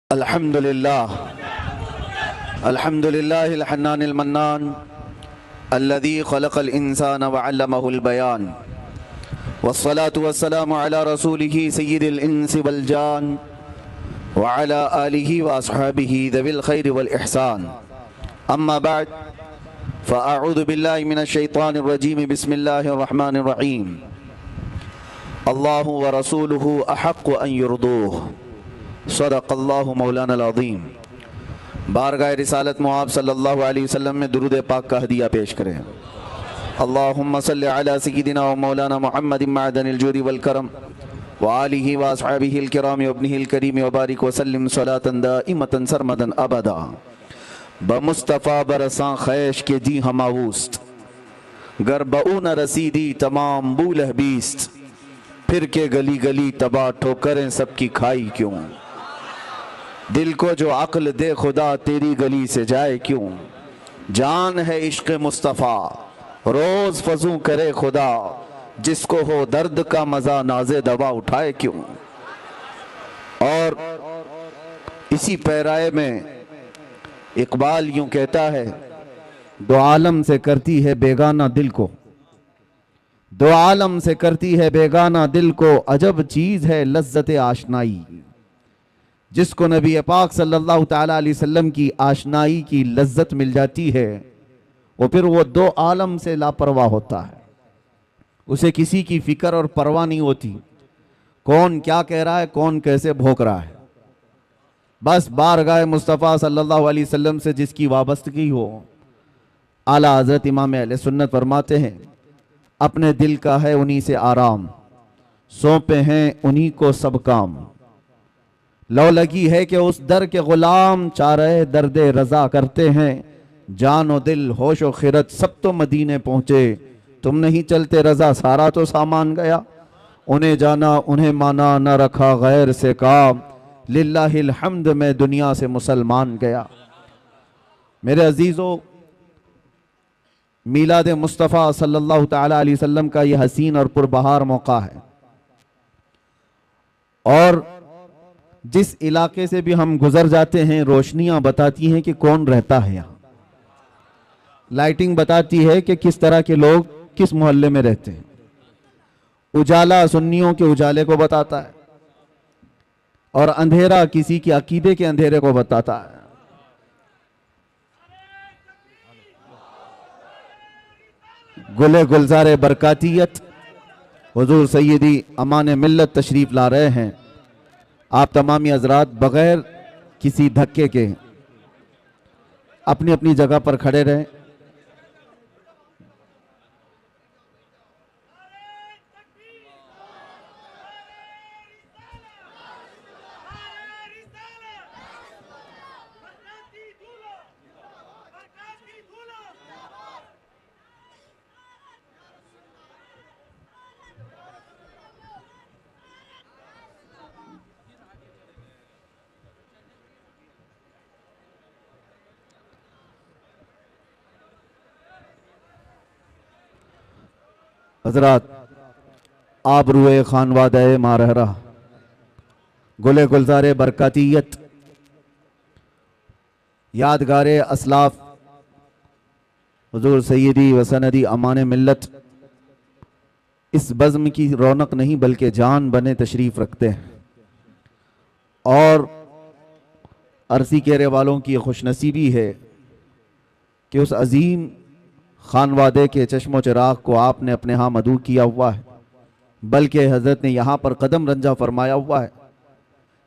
अल्हम्दुलिल्लाह अल्हम्दुलिल्लाहिल हन्नानिल मन्नान अल्लज़ी खलक़ल इंसान व अल्लमहुल बयान वस्सलातु वस्सलामु अला रसूलिही सय्यिदिल इंसि वल जान व अला आलिही व अस्हाबिही ज़विल खैरि वल इहसान अम्मा बअद फ़अऊज़ु बिल्लाहि मिनश शैतानिर रजीम बिस्मिल्लाहिर रहमानिर रहीम अल्लाहु व रसूलुहु अहक्कु अन युरदूह सदक़ल्लाहु मौलाना अज़ीम। बारगाह रिसालत मुआब सल्लल्लाहु अलैहि वसल्लम में दुरूद पाक का हदिया पेश करें। अल्लाहुम्मा सल्लि अला सय्यिदिना व मौलाना मुहम्मदिन मअदनिल जूदि वल करम व आलिहि व अस्हाबिहिल किराम व इब्निहिल करीम व बारिक व सल्लिम सलातन दाइमतन सरमदन अबदा बमुस्तफ़ा बरसां खैश के जी हमावूस्त गर बऊ न रसीदी तमाम बूलह बीस्त फिर के गली गली तबाह ठोकरें सबकी खाई क्यों। दिल को जो अक्ल दे खुदा तेरी गली से जाए क्यों। जान है इश्क़ मुस्तफ़ा रोज़ फजू करे खुदा जिसको हो दर्द का मज़ा नाज़े दवा उठाए क्यों। और इसी पैराए में इकबाल यूं कहता है, दो आलम से करती है बेगाना दिल को, दो आलम से करती है बेगाना दिल को, अजब चीज़ है लज्जत आशनाई। जिसको नबी पाक सल्लल्लाहु ताला अलैहि वसल्लम की आशनाई की लज्जत मिल जाती है वो फिर वो दो आलम से लापरवाह होता है। उसे किसी की फिक्र और परवाह नहीं होती, कौन क्या कह रहा है, कौन कैसे भौंक रहा है। बस बारगाह मुस्तफ़ा सल्लल्लाहु अलैहि वसल्लम से जिसकी वाबस्तगी हो। आला हज़रत इमाम अहले सुन्नत फरमाते हैं, अपने दिल का है उन्हीं से आराम, सौंपे हैं उन्हीं को सब काम। लौ लगी है कि उस दर के गुलाम चारे दर्दे रजा करते हैं। जानो दिल होश व खिरत सब तो मदीने पहुँचे, तुम नहीं चलते रजा सारा तो सामान गया। उन्हें जाना उन्हें माना न रखा गैर से काम, लिल्लाहिल हम्द में दुनिया से मुसलमान गया। मेरे अजीज़ों, मीलाद मुस्तफ़ा सल्लल्लाहु ताला अलैहि वसल्लम का यह हसीन और पुरबहार मौका है। और जिस इलाके से भी हम गुजर जाते हैं रोशनियां बताती हैं कि कौन रहता है यहाँ। लाइटिंग बताती है कि किस तरह के लोग किस मोहल्ले में रहते हैं। उजाला सुन्नियों के उजाले को बताता है और अंधेरा किसी के अकीदे के अंधेरे को बताता है। गुले गुलजारे बरकातियत हुजूर सैयदी अमान मिल्लत तशरीफ ला रहे हैं। आप तमामी हजरात बगैर किसी धक्के के अपनी अपनी जगह पर खड़े रहें। हजरात, आप रुए खानवादे मारहरा गुले गुलजारे बरकातियत यादगारे असलाफ हुजूर सैयदी वसनदी अमान मिल्लत इस बज़्म की रौनक नहीं बल्कि जान बने तशरीफ़ रखते हैं। और अरसी केरे वालों की खुशनसीबी है कि उस अजीम खानवादे के चश्मो चिराग को आपने अपने यहाँ मदू किया हुआ है, बल्कि हज़रत ने यहाँ पर कदम रंजा फरमाया हुआ है।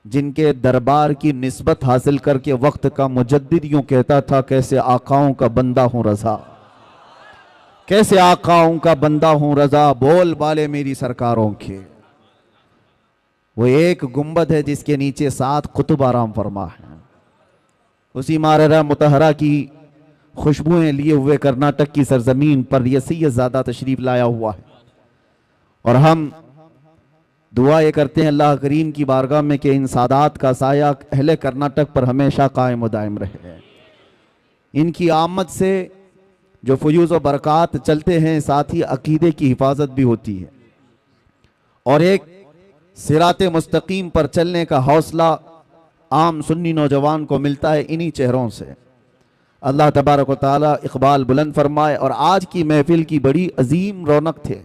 जिनके दरबार की निस्बत हासिल करके वक्त का मुजद्दिद यूँ कहता था, कैसे आकाओं का बंदा हूँ रज़ा, कैसे आकाओं का बंदा हूँ रज़ा, बोल बाले मेरी सरकारों के। वो एक गुंबद है जिसके नीचे 7 कुतुब आराम फरमा है। उसी माररा मुतहरा की खुशबुएं लिए हुए कर्नाटक की सरजमीन पर यह सैयदज़ादा तशरीफ लाया हुआ है। और हम दुआ ये करते हैं अल्लाह करीम की बारगाह में कि इन सादात का साया अहले कर्नाटक पर हमेशा कायम दायम रहे। इनकी आमद से जो फयूज़ व बरक़ात चलते हैं, साथ ही अकीदे की हिफाजत भी होती है और एक सिराते मुस्तकीम पर चलने का हौसला आम सुन्नी नौजवान को मिलता है इन्हीं चेहरों से। अल्लाह तबारक व तआला इकबाल बुलंद फरमाए। और आज की महफिल की बड़ी अजीम रौनक थे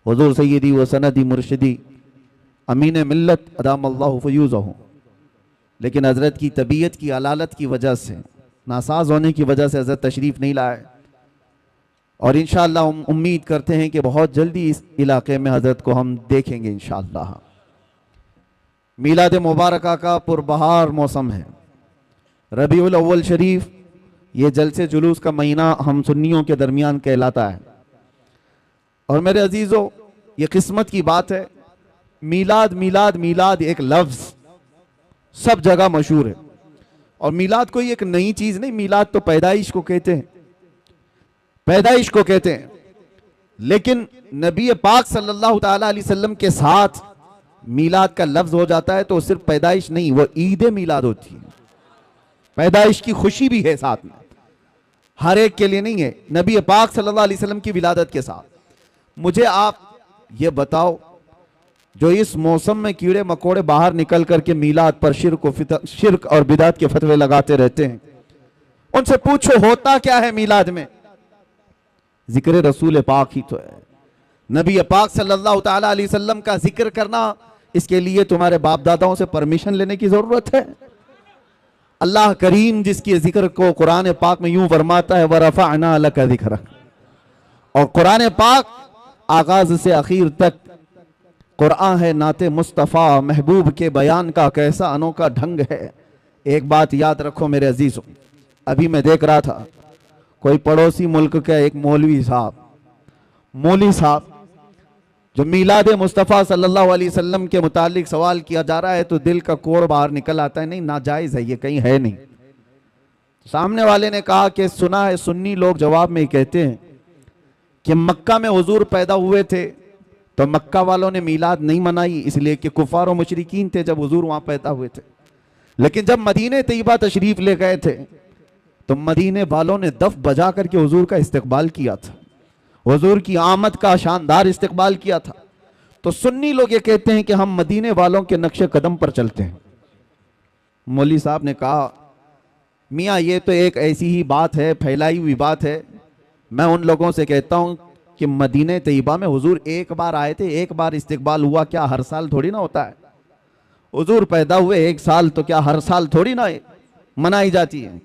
हुजूर सैयदी व सनदी मुर्शिदी अमीन मिल्लत अदाम अल्लाहु फयूज़हु, लेकिन हज़रत की तबीयत की अलालत की वजह से, नासाज होने की वजह से हज़रत तशरीफ़ नहीं लाए। और इंशाअल्लाह हम उम्मीद करते हैं कि बहुत जल्दी इस इलाके में हज़रत को हम देखेंगे इंशाअल्लाह। मीलाद मुबारक का पुरबहार मौसम है, रबीउल अव्वल शरीफ, ये जलसे जुलूस का महीना हम सुन्नियों के दरमियान कहलाता है। और मेरे अजीज़ों, ये किस्मत की बात है, मीलाद मीलाद मीलाद एक लफ्ज़ सब जगह मशहूर है। और मीलाद कोई एक नई चीज़ नहीं, मीलाद तो पैदाइश को कहते हैं, पैदाइश को कहते हैं। लेकिन नबी पाक सल्लल्लाहु ताला अलैहि वसल्लम के साथ मीलाद का लफ्ज़ हो जाता है तो सिर्फ पैदाइश नहीं, वो ईद मीलाद होती है। पैदाइश की खुशी भी है साथ में, हर एक के लिए नहीं है, नबी पाक सल्लल्लाहु अलैहि वसल्लम की विलादत के साथ। मुझे आप ये बताओ, जो इस मौसम में कीड़े मकोड़े बाहर निकल करके मीलाद पर शिर्क और बिदात के फतवे लगाते रहते हैं, उनसे पूछो होता क्या है मीलाद में? जिक्र रसूल पाक ही तो है। नबी पाक सल्लल्लाहु ताला अलैहि वसल्लम का जिक्र करना, इसके लिए तुम्हारे बाप दादाओं से परमिशन लेने की जरूरत है? अल्लाह करीम जिसके जिक्र को कुरान पाक में यूं फरमाता है, वरफ़अना लका ज़िक्रक, और कुरान पाक आगाज से आखिर तक कुरान है नाते मुस्तफ़ा महबूब के बयान का कैसा अनोखा ढंग है। एक बात याद रखो मेरे अजीजों, अभी मैं देख रहा था कोई पड़ोसी मुल्क का एक मौलवी साहब जो मीलाद मुस्तफ़ा सल्लल्लाहु अलैहि वसल्लम के मुतालिक सवाल किया जा रहा है तो दिल का कोड़ बाहर निकल आता है, नहीं नाजायज़ है, ये कहीं है नहीं। सामने वाले ने कहा कि सुना है सुन्नी लोग जवाब में कहते हैं कि मक्का में हुजूर पैदा हुए थे तो मक्का वालों ने मीलाद नहीं मनाई, इसलिए कि कुफार और मुशरिकीन थे जब हुजूर वहां पैदा हुए थे। लेकिन जब मदीने तैयबा तशरीफ ले गए थे तो मदीने वालों ने दफ बजा करके हुजूर का इस्तकबाल किया था, हुजूर की आमद का शानदार इस्तकबाल किया था। तो सुन्नी लोग ये कहते हैं कि हम मदीने वालों के नक्शे कदम पर चलते हैं। मौलवी साहब ने कहा, मियाँ ये तो एक ऐसी ही बात है, फैलाई हुई बात है। मैं उन लोगों से कहता हूँ कि मदीने तैयबा में हुजूर एक बार आए थे, एक बार इस्तकबाल हुआ, क्या हर साल थोड़ी ना होता है? हुजूर पैदा हुए एक साल तो क्या हर साल थोड़ी ना मनाई जाती है?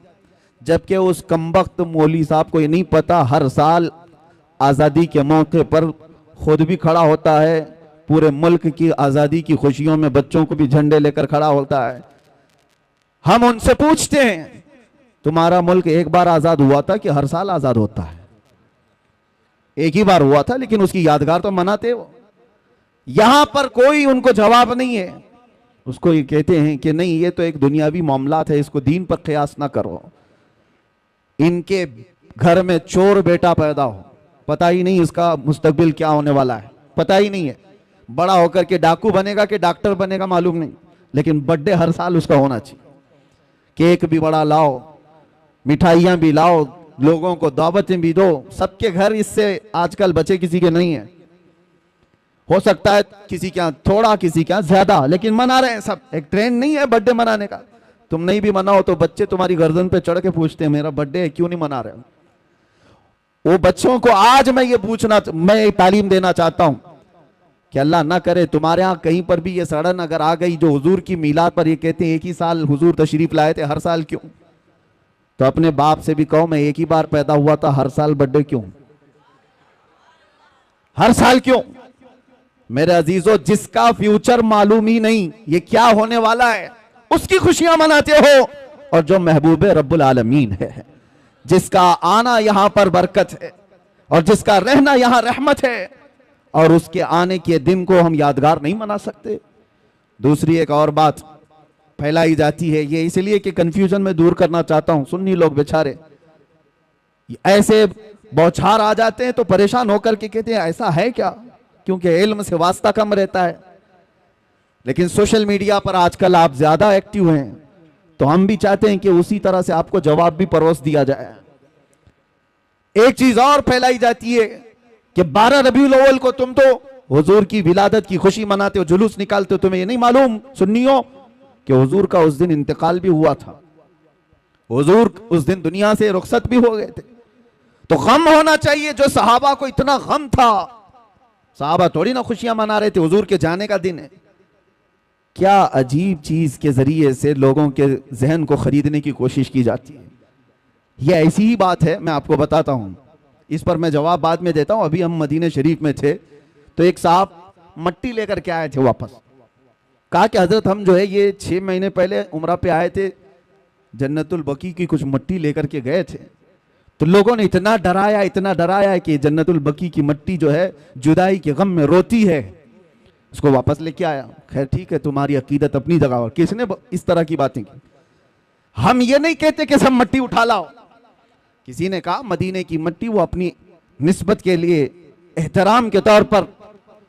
जबकि उस कमबख्त मौलवी साहब को ये नहीं पता हर साल आज़ादी के मौके पर खुद भी खड़ा होता है, पूरे मुल्क की आज़ादी की खुशियों में बच्चों को भी झंडे लेकर खड़ा होता है। हम उनसे पूछते हैं तुम्हारा मुल्क एक बार आज़ाद हुआ था कि हर साल आज़ाद होता है? एक ही बार हुआ था, लेकिन उसकी यादगार तो मनाते हो। यहां पर कोई उनको जवाब नहीं है। उसको ये कहते हैं कि नहीं ये तो एक दुनियावी मामलात है, इसको दीन पर क़यास ना करो। इनके घर में चोर बेटा पैदा हो, पता ही नहीं इसका मुस्तकबिल क्या होने वाला है, पता ही नहीं है। बड़ा होकर के डाकू बनेगा कि डॉक्टर बनेगा मालूम नहीं, लेकिन बर्थडे हर साल उसका होना चाहिए। केक भी बड़ा लाओ, मिठाइयाँ भी लाओ, लोगों को दावतें भी दो। सबके घर इससे आजकल बचे किसी के नहीं है। हो सकता है किसी के यहाँ थोड़ा, किसी के यहाँ ज्यादा, लेकिन मना रहे हैं सब। एक ट्रेंड नहीं है बर्थडे मनाने का। तुम नहीं भी मनाओ तो बच्चे तुम्हारी गर्दन पे चढ़ के पूछते हैं मेरा बर्थडे है, क्यों नहीं मना रहे हो? वो बच्चों को आज मैं तालीम देना चाहता हूं कि अल्लाह ना करे तुम्हारे यहाँ कहीं पर भी ये सड़न अगर आ गई जो हुजूर की मीलाद पर ये कहते हैं एक ही साल हुजूर तशरीफ लाए थे, हर साल क्यों? तो अपने बाप से भी कहो मैं एक ही बार पैदा हुआ था, हर साल बर्थडे क्यों? हर साल क्यों? मेरे अजीजों, जिसका फ्यूचर मालूम ही नहीं ये क्या होने वाला है, उसकी खुशियां मनाते हो। और जो महबूब रब्बुल आलमीन है, जिसका आना यहां पर बरकत है और जिसका रहना यहां रहमत है, और उसके आने के दिन को हम यादगार नहीं मना सकते। दूसरी एक और बात फैलाई जाती है, ये इसलिए कि कंफ्यूजन में दूर करना चाहता हूं। सुन्नी लोग बेचारे ऐसे बौछार आ जाते हैं तो परेशान होकर के कहते हैं ऐसा है क्या, क्योंकि इल्म से वास्ता कम रहता है। लेकिन सोशल मीडिया पर आजकल आप ज्यादा एक्टिव हैं, तो हम भी चाहते हैं कि उसी तरह से आपको जवाब भी परोस दिया जाए। एक चीज और फैलाई जाती है कि 12 रबीउल अव्वल को तुम तो हुजूर की विलादत की खुशी मनाते हो, जुलूस निकालते हो। तुम्हें ये नहीं मालूम सुन्नियों कि हुजूर का उस दिन इंतकाल भी हुआ था, हुजूर उस दिन दुनिया से रुखसत भी हो गए थे। तो गम होना चाहिए, जो सहाबा को इतना गम था। सहाबा थोड़ी ना खुशियां मना रहे थे, हुजूर के जाने का दिन है। क्या अजीब चीज के जरिए से लोगों के जहन को खरीदने की कोशिश की जाती है। यह ऐसी ही बात है, मैं आपको बताता हूं, इस पर मैं जवाब बाद में देता हूं। अभी हम मदीने शरीफ में थे तो एक साहब मट्टी लेकर के आए थे वापस। कहा कि हजरत हम जो है ये 6 महीने पहले उम्रा पे आए थे, जन्नतुल बकी की कुछ मट्टी लेकर के गए थे, तो लोगों ने इतना डराया कि जन्नतुल बकी की मट्टी जो है जुदाई के गम में रोती है, उसको वापस लेके आया। खैर ठीक है, तुम्हारी अकीदत अपनी जगह, और किसने इस तरह की बातें की। हम ये नहीं कहते कि सब मट्टी उठा लाओ। किसी ने कहा मदीने की मट्टी वो अपनी निस्बत के लिए एहतराम के तौर पर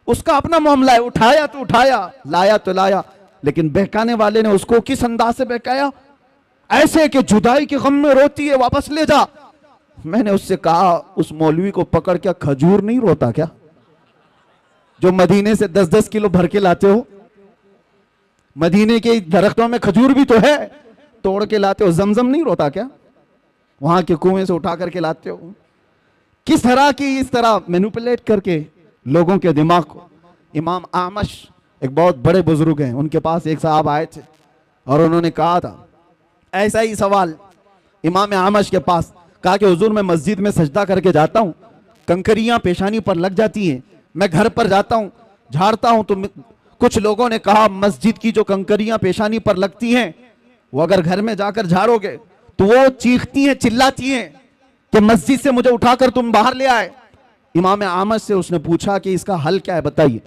उसका अपना मामला है, उठाया तो उठाया, लाया तो लाया, लेकिन बहकाने वाले ने उसको किस अंदाज से बहकाया, ऐसे कि जुदाई के गम में रोती है, वापस ले जा। मैंने उससे कहा उस मौलवी को पकड़, क्या खजूर नहीं रोता क्या, जो मदीने से 10-10 किलो भर के लाते हो? मदीने के दरख्तों में खजूर भी तो है, तोड़ के लाते हो। जमजम नहीं रोता क्या, वहां के कुएं से उठा करके लाते हो? किस तरह की इस तरह मैनिपुलेट करके लोगों के दिमाग को। इमाम आमश एक बहुत बड़े बुजुर्ग हैं, उनके पास एक साहब आए थे और उन्होंने कहा था ऐसा ही सवाल इमाम आमश के पास। कहा कि हुजूर मैं मस्जिद में सजदा करके जाता हूं, कंकरियां पेशानी पर लग जाती हैं, मैं घर पर जाता हूं झाड़ता हूं, तो कुछ लोगों ने कहा मस्जिद की जो कंकरियां पेशानी पर लगती हैं वो अगर घर में जाकर झाड़ोगे तो वो चीखती हैं, चिल्लाती हैं कि मस्जिद से मुझे उठाकर तुम बाहर ले आए। इमाम आमश से उसने पूछा कि इसका हल क्या है बताइए।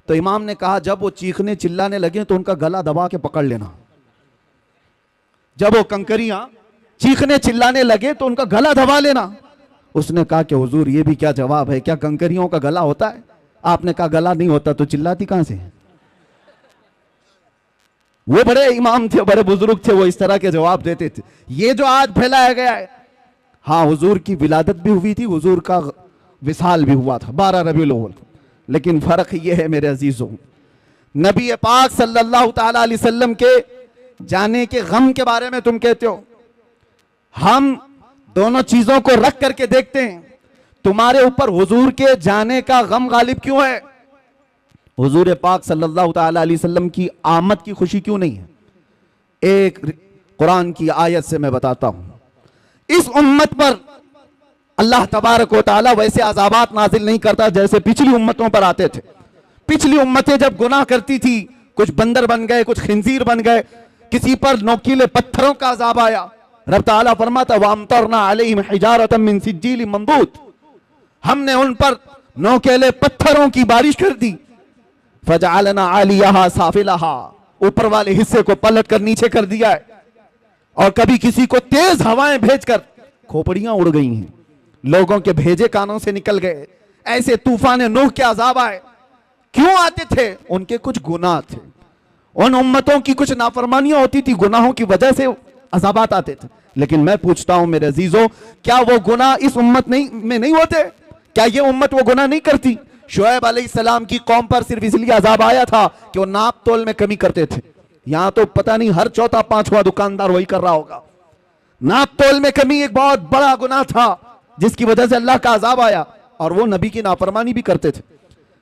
तो इमाम ने कहा जब वो चीखने चिल्लाने लगे तो उनका गला दबा के पकड़ लेना। जब वो कंकरियां चीखने चिल्लाने लगे तो उनका गला दबा लेना। उसने कहा कि हुजूर ये भी क्या जवाब है, क्या कंकरियों का गला होता है? आपने कहा गला नहीं होता तो चिल्लाती कहां से? वो बड़े इमाम थे, बड़े बुजुर्ग थे, वो इस तरह के जवाब देते थे। ये जो आज फैलाया गया है, हाँ हुजूर की विलादत भी हुई थी, हुजूर का विसाल भी हुआ था 12 रबीउल अव्वल, लेकिन फर्क ये है मेरे अजीजों, नबी पाक सल्लल्लाहु ताला अलैहि वसल्लम के जाने के गम के बारे में तुम कहते हो। हम दोनों चीजों को रख करके देखते हैं, तुम्हारे ऊपर हुजूर के जाने का गम गालिब क्यों है? हुजूर पाक सल्लल्लाहु ताला अलैहि वसल्लम की आमद की खुशी क्यों नहीं है? एक कुरान की आयत से मैं बताता हूं। इस उम्मत पर अल्लाह तबारक व तआला वैसे अज़ाबात नाजिल नहीं करता जैसे पिछली उम्मतों पर आते थे। पिछली उम्मतें जब गुनाह करती थी, कुछ बंदर बन गए, कुछ खिंजीर बन गए, किसी पर नोकीले पत्थरों का अज़ाब आया, रब तआला फरमाता वअमतरना अलैहिम हिजारतम मिन सिज्जील मंदूद, हमने उन पर नोकीले पत्थरों की बारिश कर दी। फजअलना आलियहा साफिलहा, ऊपर वाले हिस्से को पलट कर नीचे कर दिया है, और कभी किसी को तेज हवाएं भेजकर खोपड़ियां उड़ गई हैं, लोगों के भेजे कानों से निकल गए। ऐसे तूफान नूह के अज़ाब आए। क्यों आते थे? उनके कुछ गुनाह थे, उन उम्मतों की कुछ नाफरमानियां होती थी, गुनाहों की वजह से अज़ाबात आते थे। लेकिन मैं पूछता हूं मेरे अजीजों, क्या वो गुनाह इस उम्मत में नहीं होते? क्या ये उम्मत वो गुनाह नहीं करती? शुएब अलैहिस्सलाम की कौम पर सिर्फ इसलिए अज़ाब आया था कि वो नाप तोल में कमी करते थे। यहां तो पता नहीं हर चौथा पांचवा दुकानदार वही कर रहा होगा। नाप तोल में कमी एक बहुत बड़ा गुनाह था जिसकी वजह से अल्लाह का अज़ाब आया, और वो नबी की नाफरमानी भी करते थे।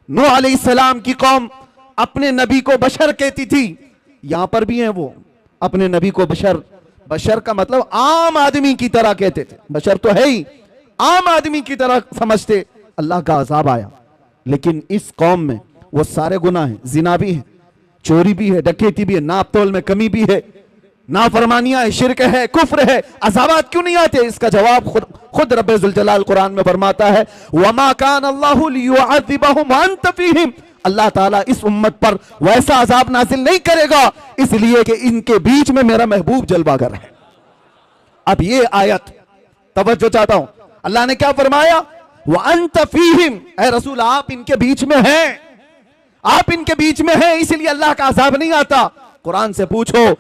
नूह अलैहिस्सलाम की कौम अपने नबी को बशर कहती थी, यहां पर भी है वो अपने नबी को बशर, बशर का मतलब आम आदमी की तरह कहते थे, बशर तो है ही, आम आदमी की तरह समझते। अल्लाह का अज़ाब आया। लेकिन इस कौम में वो सारे गुनाह हैं, जिना भी है, चोरी भी है, डकैती भी है, नाप तोल में कमी भी है, नाफरमानियां है, शिरक है, कुफ्र है, अज़ाबात क्यों नहीं आते? इसका जवाब खुद रब्बे ज़ुल जलाल कुरान में फरमाता है वमा कान अल्लाहु लियुअज़्ज़िबहुम व अंत फीहिम, अल्लाह ताला इस उम्मत पर वैसा अज़ाब नाज़िल नहीं करेगा इसलिए कि इनके बीच में मेरा महबूब जलवागर है। अब ये आयत तवज्जो चाहता हूं, अल्लाह ने क्या फरमाया? व अंत फीहिम, ऐ रसूल आप इनके बीच में हैं, आप इनके बीच में हैं, इसलिए अल्लाह का अज़ाब नहीं आता। कुरान से पूछो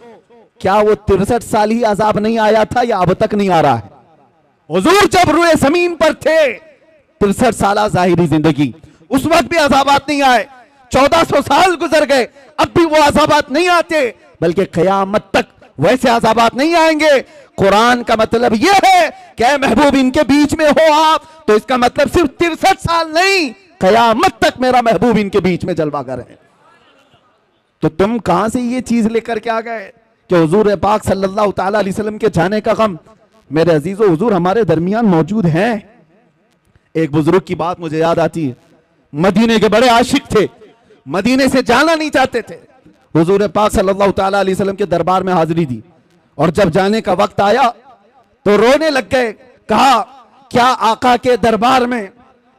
क्या वो 63 साल ही अज़ाब नहीं आया था या अब तक नहीं आ रहा है? हुजूर जब रुए जमीन पर थे 63 साल जाहिरी जिंदगी, उस वक्त भी अज़ाबात नहीं आए। 1400 साल गुजर गए, अब भी वो अज़ाबात नहीं आते। बल्कि क़यामत तक वैसे अज़ाबात नहीं आएंगे। कुरान का मतलब यह है कि ऐ महबूब इनके बीच में हो आप, तो इसका मतलब सिर्फ 63 साल नहीं, क़यामत तक मेरा महबूब इनके बीच में जलवागर है। तो तुम कहां से ये चीज लेकर के आ गए कि हुजूर पाक सल्लल्लाहु तआला अलैहि वसल्लम के जाने का गम? मेरे अजीजों, हुजूर हमारे दरमियान मौजूद हैं। एक बुजुर्ग की बात मुझे याद आती है, मदीने के बड़े आशिक थे, मदीने से जाना नहीं चाहते थे। हुजूर पाक सल्लल्लाहु तआला अलैहि वसल्लम के दरबार में हाजिरी दी और जब जाने का वक्त आया तो रोने लग गए। कहा, क्या आका के दरबार में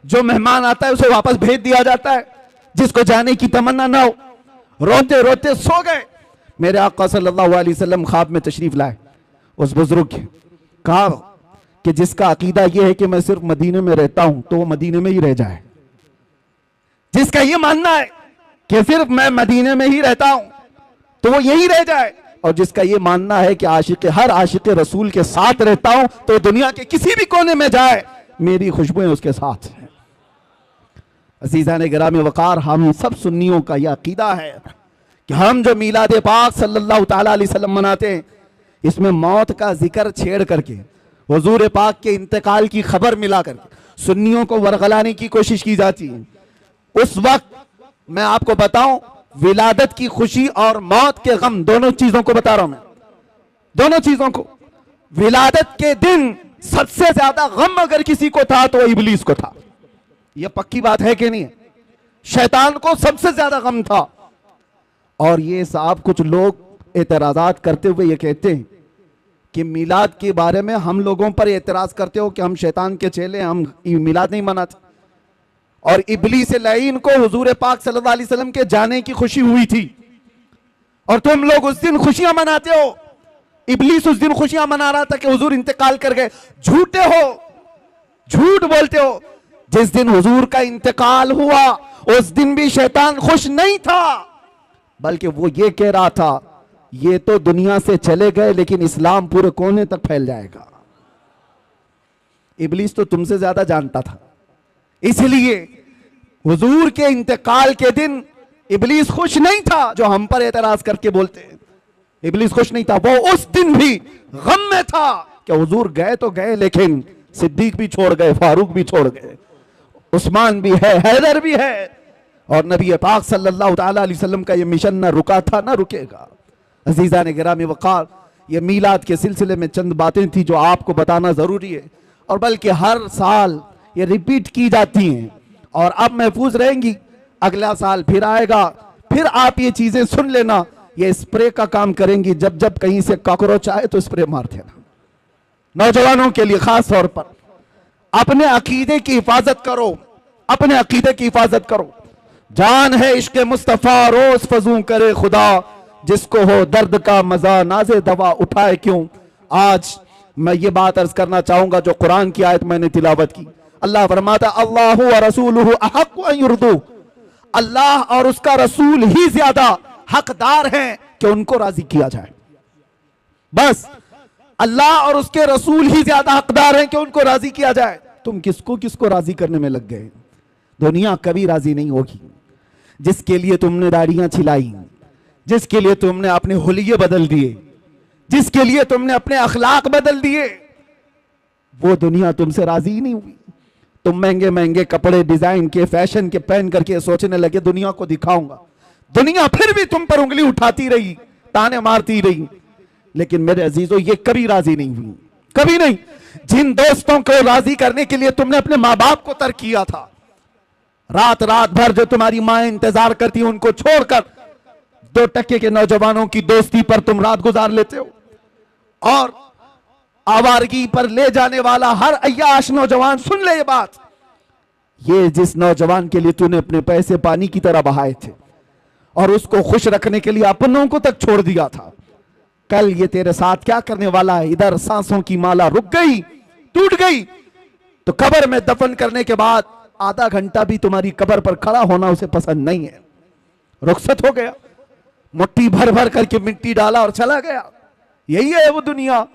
जो मेहमान आता है उसे वापस भेज दिया जाता है, जिसको जाने की तमन्ना ना हो? रोते रोते सो गए। मेरे आका सल्लल्लाहु अलैहि वसल्लम ख्वाब में तशरीफ लाए उस बुजुर्ग के। कहा कि जिसका अकीदा यह है कि मैं सिर्फ मदीने में रहता हूं तो वो मदीने में ही रह जाए। जिसका यह मानना है कि सिर्फ मैं मदीने में ही रहता हूं तो वो यही रह जाए, और जिसका यह मानना है कि हर आशिक रसूल के साथ रहता हूं तो दुनिया के किसी भी कोने में जाए, मेरी खुशबुएं उसके साथ हैं। अज़ीज़ान गिरामी वक़ार, हम सब सुन्नियों का यह अकीदा है कि हम जो मीलाद पाक सल्लल्लाहु तआला अलैहि वसल्लम मनाते हैं, इसमें मौत का जिक्र छेड़ करके हुजूर पाक के इंतकाल की खबर मिला करके सुन्नियों को वरगलाने की कोशिश की जाती है। उस वक्त मैं आपको बताऊं, विलादत की खुशी और मौत के गम, दोनों चीजों को बता रहा हूं मैं, दोनों चीजों को। विलादत के दिन सबसे ज्यादा गम अगर किसी को था तो इबलीस को था। यह पक्की बात है कि नहीं? शैतान को सबसे ज्यादा गम था। और ये साहब कुछ लोग एतराजात करते हुए ये कहते हैं कि मिलाद के बारे में हम लोगों पर एतराज करते हो कि हम शैतान के चेले, हम मिलाद नहीं मनाते। और इबलीस लईन को हुजूर पाक सल्लल्लाहु अलैहि वसल्लम के जाने की खुशी हुई थी और तुम लोग उस दिन खुशियां मनाते हो। इबलीस उस दिन खुशियां मना रहा था कि हुजूर इंतकाल कर गए। झूठे हो, झूठ बोलते हो। जिस दिन हुजूर का इंतकाल हुआ उस दिन भी शैतान खुश नहीं था, बल्कि वो ये कह रहा था ये तो दुनिया से चले गए लेकिन इस्लाम पूरे कोने तक फैल जाएगा। इबलीस तो तुमसे ज्यादा जानता था, इसलिए हुजूर के इंतकाल के दिन इबलीस खुश नहीं था, जो हम पर एतराज करके बोलते हैं। इबलीस खुश नहीं था, वो उस दिन भी गम में था कि हुजूर गए तो गए लेकिन सिद्दीक भी छोड़ गए, फारूक भी छोड़ गए, उस्मान भी है, हैदर भी है, और नबी पाक सल्लल्लाहु तआला अलैहि वसल्लम का ये मिशन ना रुका था ना रुकेगा। अज़ीज़ान गिरामी वक़ार, ये मीलाद के सिलसिले में चंद बातें थी जो आपको बताना जरूरी है, और बल्कि हर साल ये रिपीट की जाती हैं और अब महफूज रहेंगी। अगला साल फिर आएगा, फिर आप ये चीजें सुन लेना। ये स्प्रे का काम करेंगी, जब जब कहीं से कॉकरोच आए तो स्प्रे मार देना। नौजवानों के लिए खास तौर पर अपने अकीदे की हिफाजत करो, अपने अकीदे की हिफाजत करो। जान है इश्क मुस्तफा रोज फजू करे खुदा, जिसको हो दर्द का मजा नाज़े दवा उठाए क्यों। आज मैं ये बात अर्ज करना चाहूंगा जो कुरान की आयत मैंने तिलावत की। अल्लाह फरमाता अल्लाहु व रसूलुहु अहक्कु अन युर्दू, अल्लाह और उसका रसूल ही ज्यादा हकदार हैं कि उनको राजी किया जाए। बस अल्लाह और उसके रसूल ही ज्यादा हकदार हैं कि उनको राजी किया जाए। तुम किसको किसको राजी करने में लग गए? दुनिया कभी राजी नहीं होगी। जिसके लिए तुमने दाढ़ियां छिलाई, जिसके लिए तुमने अपने हुलिये बदल दिए, जिसके लिए तुमने अपने अखलाक बदल दिए, वो दुनिया तुमसे राजी ही नहीं हुई। तुम महंगे महंगे कपड़े डिजाइन के, फैशन के पहन करके सोचने लगे दुनिया को दिखाऊंगा। दुनिया फिर भी तुम पर उंगली उठाती रही, ताने मारती रही, लेकिन मेरे अजीजों ये कभी राजी नहीं हुई, कभी नहीं। जिन दोस्तों को राजी करने के लिए तुमने अपने माँ बाप को तर्क किया था, रात रात भर जो तुम्हारी माँ इंतजार करती है उनको छोड़कर 2% के नौजवानों की दोस्ती पर तुम रात गुजार लेते हो, और आवारगी पर ले जाने वाला हर अय्याश नौजवान, सुन ले ये बात, ये जिस नौजवान के लिए तूने अपने पैसे पानी की तरह बहाए थे और उसको खुश रखने के लिए अपनों को तक छोड़ दिया था, कल ये तेरे साथ क्या करने वाला है। इधर सांसों की माला रुक गई, टूट गई, तो कब्र में दफन करने के बाद आधा घंटा भी तुम्हारी कब्र पर खड़ा होना उसे पसंद नहीं है। रुखसत हो गया, मुट्ठी भर भर करके मिट्टी डाला और चला गया। यही है वो दुनिया।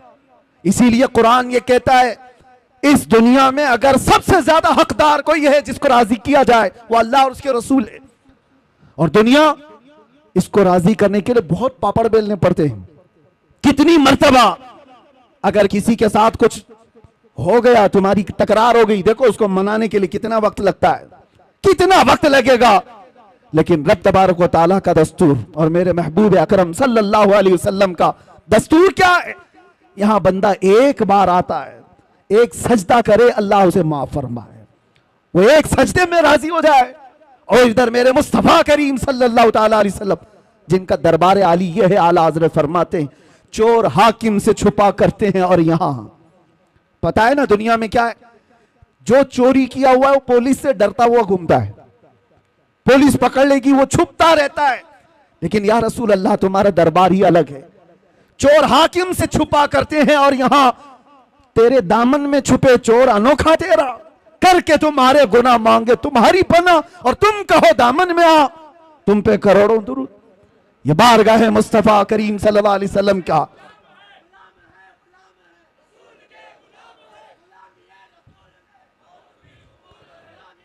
इसीलिए कुरान ये कहता है इस दुनिया में अगर सबसे ज्यादा हकदार कोई है जिसको राजी किया जाए वो अल्लाह और उसके रसूल है। और दुनिया इसको राजी करने के लिए बहुत पापड़ बेलने पड़ते हैं। कितनी मर्तबा अगर किसी के साथ कुछ हो गया, तुम्हारी तकरार हो गई, देखो उसको मनाने के लिए कितना वक्त लगता है, कितना वक्त लगेगा। लेकिन रब तबारक व तआला का दस्तूर और मेरे महबूब अकरम सल्लल्लाहु अलैहि वसल्लम का दस्तूर क्या है? यहां बंदा एक बार आता है, एक सजदा करे, अल्लाह उसे माफ फरमाए, वो एक सजदे में राजी हो जाए। और इधर मेरे मुस्तफा करीम सल्लल्लाहु तआला अलैहि वसल्लम, जिनका दरबार आली ये है, आला हज़रत फरमाते हैं चोर हाकिम से छुपा करते हैं। और यहां पता है ना दुनिया में क्या है, जो चोरी किया हुआ है वो पुलिस से डरता हुआ घूमता है, पुलिस पकड़ लेगी वो छुपता रहता है। लेकिन या रसूल अल्लाह तुम्हारा दरबार ही अलग है, चोर हाकिम से छुपा करते हैं और यहां तेरे दामन में छुपे चोर अनोखा तेरा, करके तुम्हारे गुनाह मांगे तुम्हारी पना और तुम कहो दामन में आ, तुम पे करोड़ों दुरूद। ये बारगाह मुस्तफा करीम सल्लल्लाहु अलैहि वसल्लम का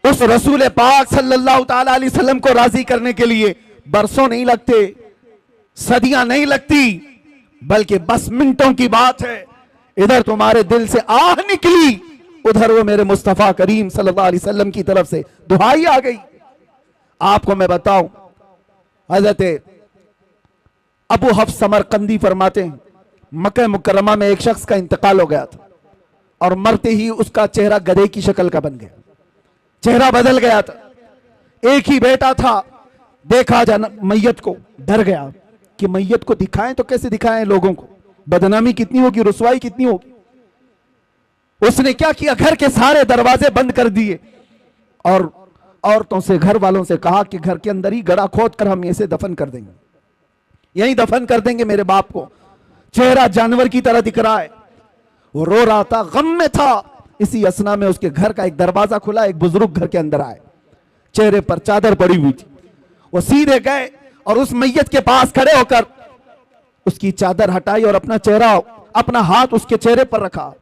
उस रसूल पाक सल्लल्लाहु ताला अलैहि वसल्लम को राजी करने के लिए बरसों नहीं लगते, सदियां नहीं लगती, बल्कि बस मिनटों की बात है। इधर तुम्हारे दिल से आह निकली, उधर वो मेरे मुस्तफा करीम सल्लल्लाहु अलैहि वसल्लम की तरफ से दुहाई आ गई। आपको मैं बताऊं, हजरत अबू हफ्स समरकंदी फरमाते हैं मक्का मुकर्रमा में एक शख्स का इंतकाल हो गया था और मरते ही उसका चेहरा गधे की शक्ल का बन गया, चेहरा बदल गया था। एक ही बेटा था, देखा जाना मैयत को, डर गया कि मैयत को दिखाएं तो कैसे दिखाएं लोगों को, बदनामी कितनी होगी, रुसवाई कितनी होगी। उसने क्या किया, घर के सारे दरवाजे बंद कर दिए और औरतों से, घर वालों से कहा कि घर के अंदर ही गड़ा खोद कर हम इसे दफन कर देंगे, यहीं दफन कर देंगे मेरे बाप को। चेहरा जानवर की तरह दिख रहा है, वो रो रहा था, गम में था। इसी असना में उसके घर का एक दरवाजा खुला, एक बुजुर्ग घर के अंदर आए, चेहरे पर चादर पड़ी हुई थी। वो सीधे गए और उस मैयत के पास खड़े होकर उसकी चादर हटाई और अपना चेहरा, अपना हाथ उसके चेहरे पर रखा।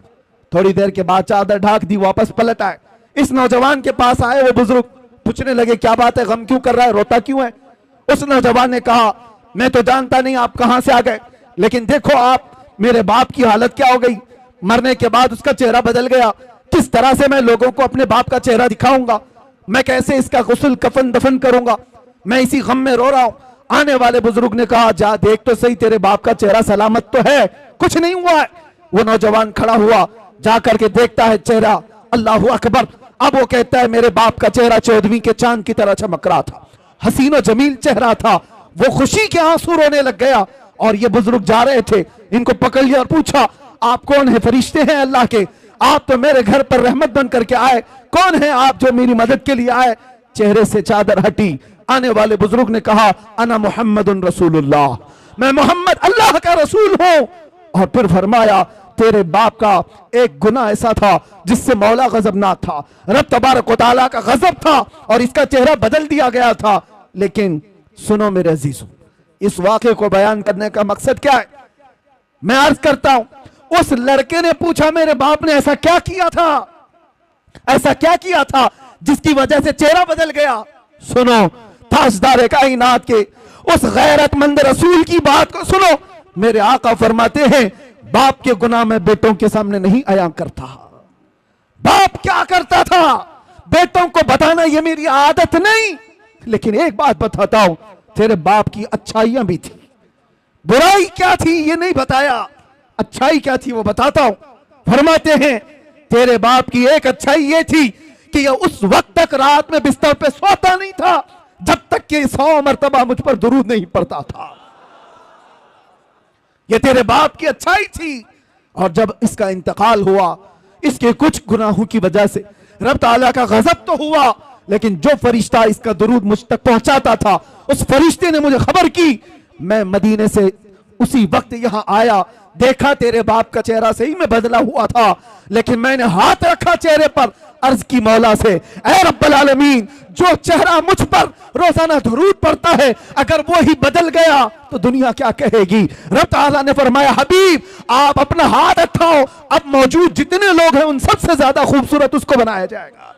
थोड़ी देर के बाद चादर ढाक दी, वापस पलट आए। इस नौजवान के पास आए वो बुजुर्ग, पूछने लगे क्या बात है, गम क्यों कर रहा है, रोता क्यों है? उस नौजवान ने कहा मैं तो जानता नहीं आप कहां से आ गए, लेकिन देखो आप मेरे बाप की हालत क्या हो गई, मरने के बाद उसका चेहरा बदल गया, किस तरह से मैं लोगों को अपने बाप का चेहरा दिखाऊंगा, मैं कैसे इसका गुस्ल कफन दफन करूंगा, मैं इसी गम में रो रहा हूं। आने वाले बुजुर्ग ने कहा जा देख तो सही, तेरे बाप का चेहरा सलामत तो है, कुछ नहीं हुआ है। वो नौजवान खड़ा हुआ, जा करके देखता है चेहरा, अल्लाहु अकबर। अब वो कहता है मेरे बाप का चेहरा 14वीं के चांद की तरह चमक रहा था, हसीन और जमील चेहरा था। वो खुशी के आंसू रोने लग गया और ये बुजुर्ग जा रहे थे, इनको पकड़ लिया और पूछा आप कौन है? फरिश्ते हैं अल्लाह के, आप तो मेरे घर पर रहमत बन करके आए, कौन है आप जो मेरी मदद के लिए आए? चेहरे से चादर हटी। आने वाले बुजुर्ग ने कहा अना मुहम्मदुन रसूलुल्लाह, मैं मोहम्मद अल्लाह का रसूल हूं। और फिर फरमाया तेरे बाप का एक गुनाह ऐसा था जिससे मौला गजबनाक था, रब तबारक व तआला का गजब था और इसका चेहरा बदल दिया गया था। लेकिन सुनो मेरे अजीजों, इस वाक़े को बयान करने का मकसद क्या है? मैं अर्ज करता हूं, उस लड़के ने पूछा मेरे बाप ने ऐसा क्या किया था, ऐसा क्या किया था जिसकी वजह से चेहरा बदल गया? सुनो ताजदार कायनात के उस गैरतमंद रसूल की बात को सुनो। मेरे आका फरमाते हैं बाप के गुनाह में बेटों के सामने नहीं आया करता। बाप क्या करता था बेटों को बताना ये मेरी आदत नहीं, लेकिन एक बात बताता हूं, तेरे बाप की अच्छाइयां भी थी, बुराई क्या थी ये नहीं बताया, अच्छाई क्या थी वो बताता हूं। फरमाते हैं तेरे बाप की एक अच्छाई ये थी कि ये उस वक्त तक रात में बिस्तर पे सोता नहीं था जब तक कि 100 मरतबा मुझ पर दुरूद नहीं पड़ता था। ये तेरे बाप की अच्छाई थी। और जब इसका इंतकाल हुआ, इसके कुछ गुनाहों की वजह से रब ताला का गजब तो हुआ, लेकिन जो फरिश्ता इसका दुरूद मुझ तक पहुंचाता था उस फरिश्ते ने मुझे खबर की। मैं मदीने से उसी वक्त यहां आया, देखा तेरे बाप का चेहरा सही में बदला हुआ था, लेकिन मैंने हाथ रखा चेहरे पर, अर्ज की मौला से ऐ रब्बल आलमीन, जो चेहरा मुझ पर रोजाना दुरूद पड़ता है अगर वो ही बदल गया तो दुनिया क्या कहेगी? रब ताला ने फरमाया हबीब आप अपना हाथ उठाओ, अब मौजूद जितने लोग हैं उन सबसे ज्यादा खूबसूरत उसको बनाया जाएगा।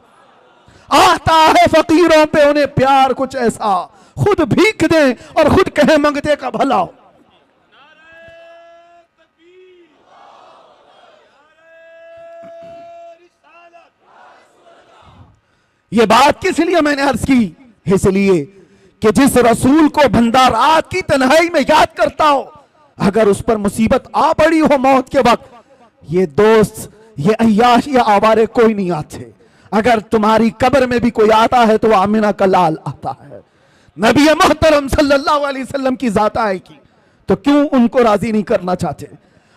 आता है फकीरों पे उन्हें प्यार कुछ ऐसा, खुद भीख दें और खुद कहें मंगते का भला हो। ये बात किस लिए मैंने अर्ज की? इसलिए कि जिस रसूल को बंदा रात की तन्हाई में याद करता हो, अगर उस पर मुसीबत आ पड़ी हो मौत के वक्त, ये दोस्त, ये अय्याश, ये आवारे कोई नहीं आते। अगर तुम्हारी कब्र में भी कोई आता है तो आमिना का लाल आता है, नबी मोहतरम सल्लल्लाहु अलैहि वसल्लम की ज़ात आएगी, तो क्यों उनको राजी नहीं करना चाहते?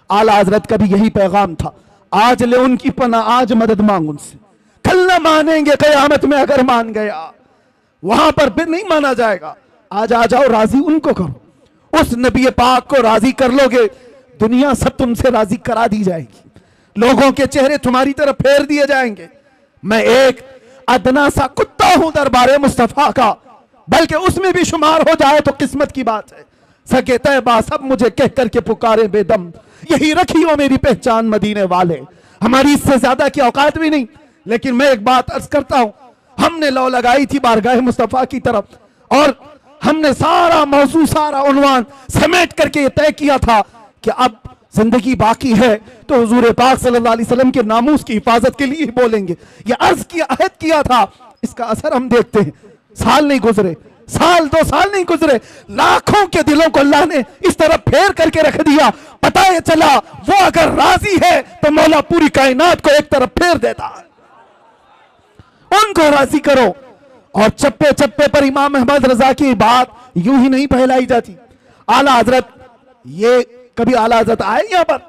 आला हजरत का भी यही पैगाम था, आज ले उनकी पना, आज मदद मांग उनसे, कल न मानेंगे कयामत में अगर मान गया, वहां पर फिर नहीं माना जाएगा। आज आ जाओ, राजी उनको करो। उस नबी पाक को राजी कर लोगे, दुनिया सब तुमसे राजी करा दी जाएगी, लोगों के चेहरे तुम्हारी तरफ फेर दिए जाएंगे। मैं एक अदना सा कुत्ता हूं दरबारे मुस्तफा का, बल्कि उसमें भी शुमार हो जाए तो किस्मत की बात है। सके तैबा सब मुझे कह करके पुकारे बेदम, यही रखी हो मेरी पहचान मदीने वाले। हमारी इससे ज्यादा की औकात भी नहीं, लेकिन मैं एक बात अर्ज करता हूं, हमने लौ लगाई थी बारगाह मुस्तफा की तरफ, और हमने सारा मौजू, सारा उन्वान समेट करके ये तय किया था कि अब जिंदगी बाकी है तो हुजूर पाक सल्लल्लाहु अलैहि वसल्लम के नामूस की हिफाजत के लिए ही बोलेंगे। ये अर्ज किया, अहद किया था, इसका असर हम देखते हैं। साल नहीं गुजरे, साल 2 साल नहीं गुजरे, लाखों के दिलों को अल्लाह ने इस तरफ फेर करके रख दिया। पता है चला वो अगर राजी है तो मौला पूरी कायनात को एक तरफ फेर देता है। उनको राजी करो। और चप्पे चप्पे पर इमाम अहमद रजा की बात यूं ही नहीं फैलाई जाती। आला हजरत, ये कभी आला हजरत आए यहां पर,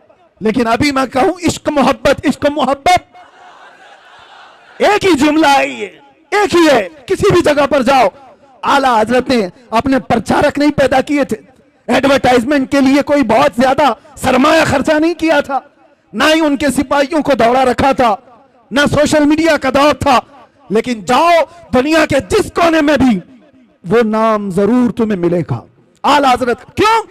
लेकिन अभी मैं कहूं इश्क मोहब्बत, इश्क मोहब्बत एक ही जुमला है, ये एक ही है। किसी भी जगह पर जाओ, आला हजरत ने अपने प्रचारक नहीं पैदा किए थे, एडवर्टाइजमेंट के लिए कोई बहुत ज्यादा सरमाया खर्चा नहीं किया था, ना ही उनके सिपाहियों को दौड़ा रखा था, ना सोशल मीडिया का दौर था। लेकिन जाओ दुनिया के जिस कोने में भी, वो नाम जरूर तुम्हें मिलेगा, आला हजरत। क्यों?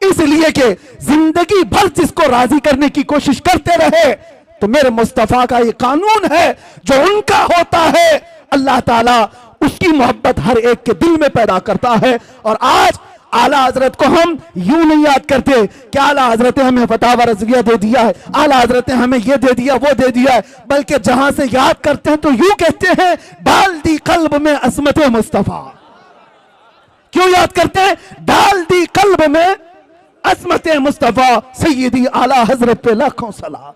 इसलिए कि जिंदगी भर जिसको राजी करने की कोशिश करते रहे, तो मेरे मुस्तफा का ये कानून है, जो उनका होता है अल्लाह ताला उसकी मोहब्बत हर एक के दिल में पैदा करता है। और आज आला हजरत को हम यूं नहीं याद करते कि आला हजरत ने हमें फतावा रज़िया दे दिया है, आला हजरत ने हमें ये दे दिया, वो दे दिया है, बल्कि जहां से याद करते हैं तो यूं कहते हैं, डाल दी कल्ब में अज़मत मुस्तफा। क्यों याद करते हैं? डाल दी कल्ब में अज़मत मुस्तफा सैयदी आला हजरत पे लाखों सलाम।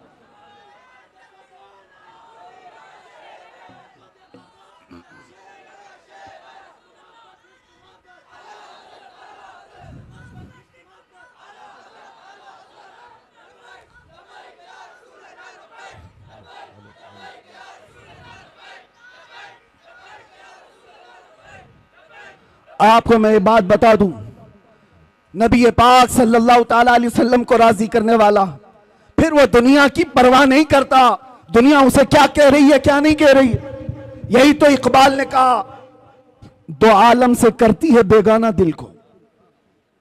आपको मैं ये बात बता दूं, नबी पाक सल्लल्लाहु ताला अलैहि वसल्लम को राजी करने वाला, फिर वो दुनिया की परवाह नहीं करता, दुनिया उसे क्या कह रही है क्या नहीं कह रही है। यही तो इकबाल ने कहा, दो आलम से करती है बेगाना दिल को।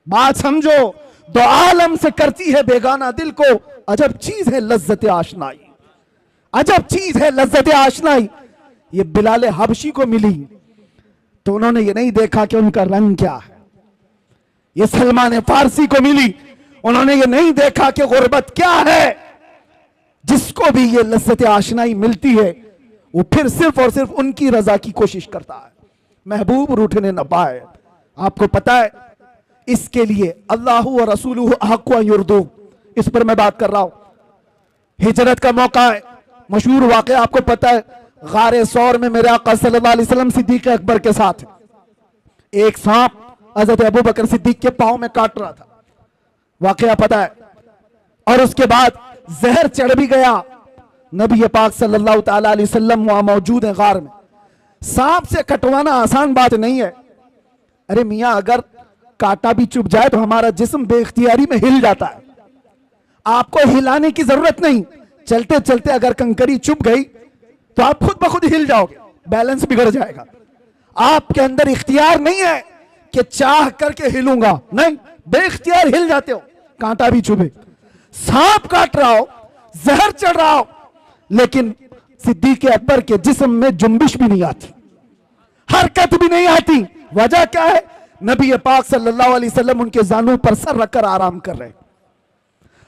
बात समझो, दो आलम से करती है बेगाना दिल को, अजब चीज है लज्जत आशनाई, अजब चीज है लज्जत आशनाई। ये बिलाल हबशी को मिली तो उन्होंने ये नहीं देखा कि उनका रंग क्या है। ये सलमान फारसी को मिली, उन्होंने ये नहीं देखा कि गुर्बत क्या है। जिसको भी ये लज्जत आशनाई मिलती है, वो फिर सिर्फ और सिर्फ उनकी रजा की कोशिश करता है, महबूब रूठने न पाए। आपको पता है, इसके लिए अल्लाह व रसूलुहु अहक्कु अन युर्दू, इस पर मैं बात कर रहा हूं। हिजरत का मौका है, मशहूर वाक़या आपको पता है, गारे सौर में मेरे आका सल्लल्लाहु अलैहि वसल्लम सिद्दीक अकबर के साथ एक सांप हजरत अबू बकर सिद्दीक के पांव में काट रहा था, वाक़या पता है। और उसके बाद जहर चढ़ भी गया। नबी पाक सल्लल्लाहु ताला अलैहि वसल्लम वहां मौजूद है गार में। सांप से कटवाना आसान बात नहीं है। अरे मियां, अगर कांटा भी चुभ जाए तो हमारा जिस्म बेख्तियारी में हिल जाता है, आपको हिलाने की जरूरत नहीं। चलते चलते अगर कंकरी चुभ गई तो आप खुद ब खुद हिल जाओगे, बैलेंस बिगड़ जाएगा। आपके अंदर इख्तियार नहीं है कि चाह करके हिलूंगा, नहीं, बेइख्तियार हिल जाते हो, कांटा भी चुभे। सांप काट रहा हो, जहर चढ़ रहा हो, लेकिन सिद्दीक अकबर के जिस्म में जुम्बिश भी नहीं आती, हरकत भी नहीं आती। वजह क्या है? नबी पाक सल्लल्लाहु अलैहि वसल्लम उनके जानों पर सर रखकर आराम कर रहे।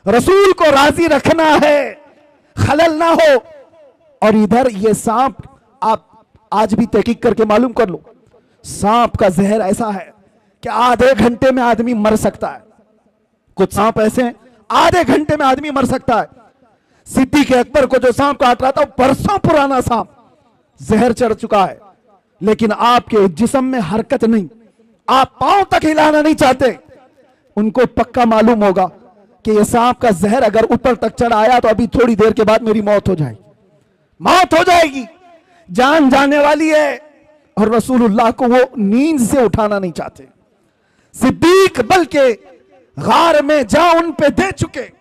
रसूल को राजी रखना है, खलल ना हो। और इधर ये सांप, आप आज भी तहकीक करके मालूम कर लो, सांप का जहर ऐसा है कि आधे घंटे में आदमी मर सकता है। कुछ सांप ऐसे हैं आधे घंटे में आदमी मर सकता है। सिद्दीक अकबर को जो सांप काट रहा था वो बरसों पुराना सांप, जहर चढ़ चुका है, लेकिन आपके जिस्म में हरकत नहीं, आप पांव तक हिलाना नहीं चाहते। उनको पक्का मालूम होगा कि ये सांप का जहर अगर ऊपर तक चढ़ आया तो अभी थोड़ी देर के बाद मेरी मौत हो जाएगी, मौत हो जाएगी, जान जाने वाली है। और रसूलुल्लाह को वो नींद से उठाना नहीं चाहते। सिद्दीक बल्कि गार में जान उन पे दे चुके,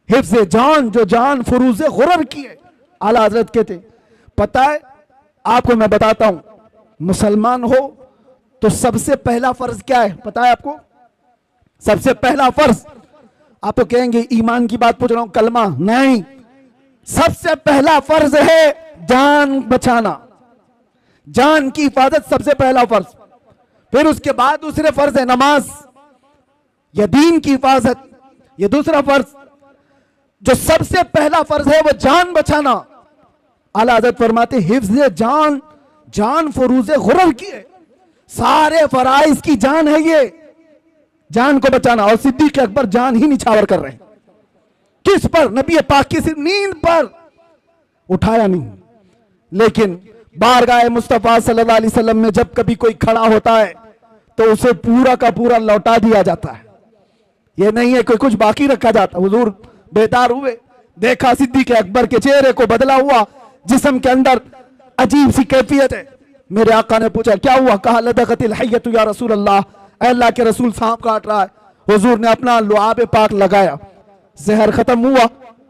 हिफ्ज़े जान जो जान फुरूज़े गुरर की है। आला हजरत कहते, पता है आपको मैं बताता हूं, मुसलमान हो तो सबसे पहला फर्ज क्या है पता है आपको? सबसे पहला फर्ज, आप तो कहेंगे ईमान की बात पूछ रहा हूं, कलमा नहीं, सबसे पहला फर्ज है जान बचाना, जान की हिफाजत सबसे पहला फर्ज। फिर उसके बाद दूसरे फर्ज है नमाज या दीन की हिफाजत, ये दूसरा फर्ज। जो सबसे पहला फर्ज है वो जान बचाना। आला हज़रत फरमाते हिफ्ज़े जान, जान फुरूज़े गुरर की है, सारे फराइज की जान है ये, जान को बचाना। और सिद्दीक अकबर जान ही निछावर कर रहे हैं, किस पर? नबी पाक की सिर्फ नींद पर, उठाया नहीं। लेकिन बारगाह मुस्तफा सल्लल्लाहु अलैहि वसल्लम में जब कभी कोई खड़ा होता है तो उसे पूरा का पूरा लौटा दिया जाता है, ये नहीं है कोई कुछ बाकी रखा जाता। हुजूर बेदार हुए, देखा सिद्दीक अकबर के चेहरे को बदला हुआ, जिस्म के अंदर अजीब सी कैफियत है। मेरे आका ने पूछा क्या हुआ? कहा लदगतिल हय्यतु या रसूल अल्लाह, अल्लाह के रसूल सांप काट रहा है। हुजूर ने अपना लुआब पाक लगाया, जहर खत्म हुआ।